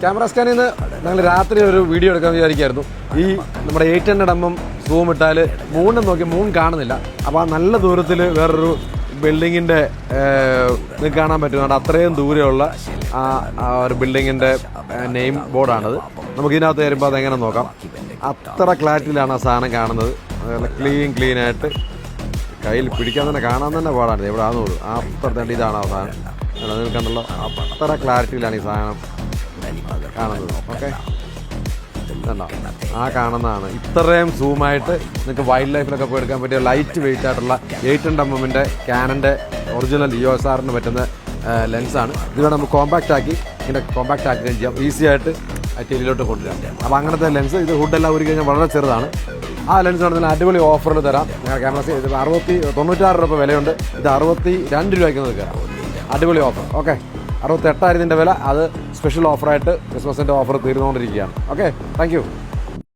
Camera സ്കാനിൽ നിന്ന് ഞങ്ങൾ രാത്രി ഒരു വീഡിയോ എടുക്കാൻ വിചാരിക്കായിരുന്നു. ഈ നമ്മുടെ 800mm സൂം ഇട്ടാൽ മൂണും നോക്കി മൂൺ കാണുന്നില്ല. അപ്പോൾ ആ നല്ല ദൂരത്തിൽ വേറൊരു ബിൽഡിങ്ങിൻ്റെ നിങ്ങൾക്ക് കാണാൻ പറ്റുന്നുണ്ട്. അത്രയും ദൂരെയുള്ള ആ ഒരു ബിൽഡിങ്ങിൻ്റെ നെയിം ബോർഡാണത്. നമുക്ക് ഇതിനകത്ത് വരുമ്പോൾ അതെങ്ങനെ നോക്കാം. അത്ര ക്ലാരിറ്റിയിലാണ് ആ സാധനം കാണുന്നത്. നല്ല ക്ലീനായിട്ട് കയ്യിൽ പിടിക്കാൻ തന്നെ കാണാൻ തന്നെ പാടാണ്. എവിടെ ആണെന്നുള്ളൂ അത്ര തന്നെ ഇതാണ് ആ സാധനം. നിങ്ങൾക്ക് കണ്ടല്ലോ അത്ര ക്ലാരിറ്റിയിലാണ് ഈ സാധനം കാണുന്നത്. ഓക്കെ, കണ്ടോ ആ കാണുന്നതാണ്. ഇത്രയും സൂമായിട്ട് നിങ്ങൾക്ക് വൈൽഡ് ലൈഫിലൊക്കെ പോയി എടുക്കാൻ പറ്റിയ ലൈറ്റ് വെയിറ്റ് ആയിട്ടുള്ള 800mm ക്യാനൻ്റെ ഒറിജിനൽ EOSRന് പറ്റുന്ന ലെൻസാണ്. ഇതുകൊണ്ട് നമുക്ക് കോമ്പാക്റ്റ് ആക്കി ആക്കുകയും ചെയ്യാം. ഈസി ആയിട്ട് ടെലിയിലോട്ട് കൊണ്ടുവരാം. അപ്പോൾ അങ്ങനത്തെ ലെൻസ് ഇത് ഹുഡെല്ലാം ഒരു കഴിഞ്ഞാൽ വളരെ ചെറുതാണ്. ആ ലെൻസ് ആണെങ്കിൽ അടിപൊളി ഓഫറിൽ തരാം. ഞങ്ങൾ ക്യാമറ ഇത് 96 രൂപ വിലയുണ്ട്. ഇത് 62 രൂപയ്ക്ക് നിങ്ങൾക്ക് തരാം. അടിപൊളി ഓഫർ. ഓക്കെ, 68,000 വില. അത് സ്പെഷ്യൽ ഓഫറായിട്ട് ക്രിസ്മസിൻ്റെ ഓഫർ തീർന്നുകൊണ്ടിരിക്കുകയാണ്. Okay, thank U.